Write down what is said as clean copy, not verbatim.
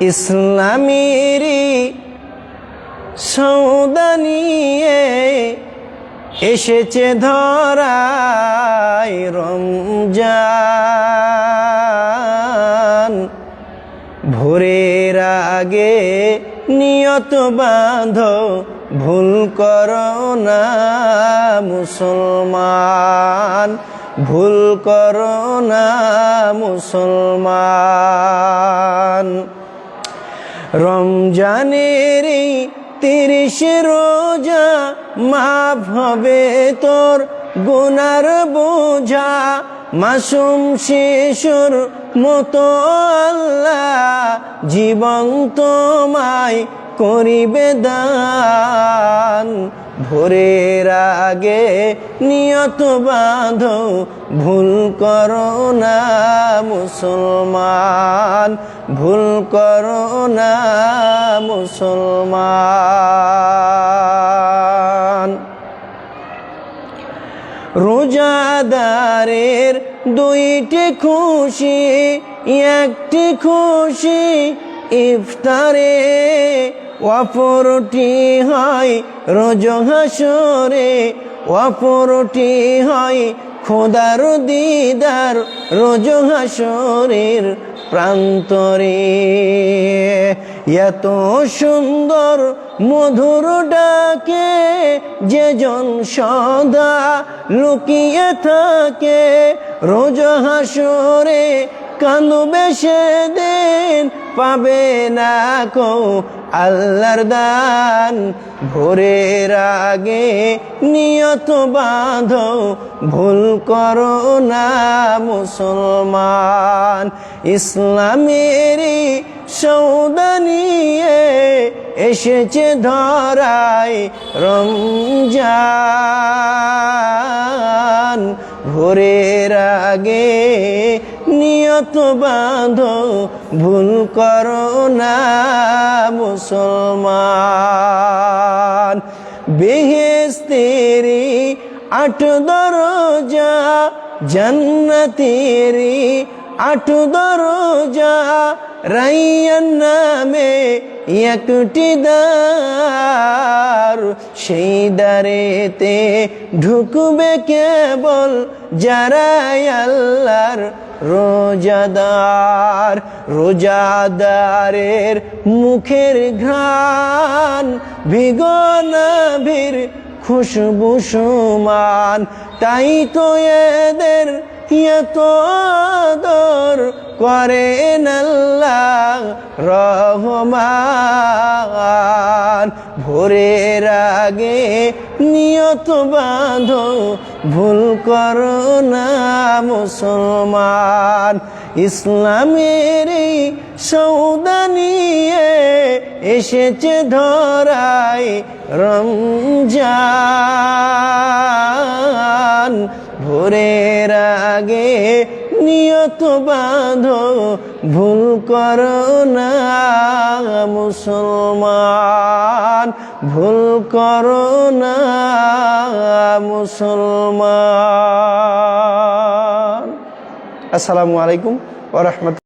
ইসলামেরই সৌদা নিয়ে এসেছে ধরায় রমজান। ভোরের আগে নিয়ত বাঁধো, ভুল করো না মুসলমান, ভুল করো না মুসলমান। রমজানের 30 রোজা মাফ হবে তোর গুনার বোঝা। মাসুম শিশুর মতো আল্লাহ জীবন তোমায় করিবে দান। ভোরের আগে নিয়ত বাঁধো, ভুল করো না মুসলমান, ভুল করো না মুসলমান। রোজাদারের 2টি খুশি, একটি খুশি ইফতারে, অপরটি হয় রোজ হাসরে, অপরটি হয় খোদার দিদার রোজ হাসরের প্রান্তরে। এত সুন্দর মধুর ডাকে যেজন সদা লুকিয়ে থাকে, রোজ হাসরে কাঁদবে সেদিন, পাবে না কো আল্লাহর দান। ভোরের আগে নিয়ত বাঁধো, ভুল করো না মুসলমান। ইসলামেরই সৌদা নিয়ে এসেছে ধরায় রমজান। ভোরের আগে নিয়ত বাঁধো, ভুল করো না মুসলমান। বেহেশতেরি 8 দরজা, জান্নাতেরি 8 দরজা, রাইয়ান নামে একটি দ্বার। সেই দ্বারেতে ঢুকবে কেবল যারা আল্লাহর রোজাদার। রোজাদারের মুখের ঘ্রাণ ভিগনাভির খুশবু সমান। তাই তো এদের এত আদর করেন আল্লাহ রহমান। ভোরের আগে নিয়ত বাঁধো, ভুল করো না মুসলমান। ইসলামের সৌদা নিয়ে এসেছে ধরায় রমজান। ভোরের আগে নিয়ত বাঁধো, ভুল করো না মুসলমান, ভুল করো না মুসলমান। আসসালামু আলাইকুম ওয়া রাহমাতুল্লাহ।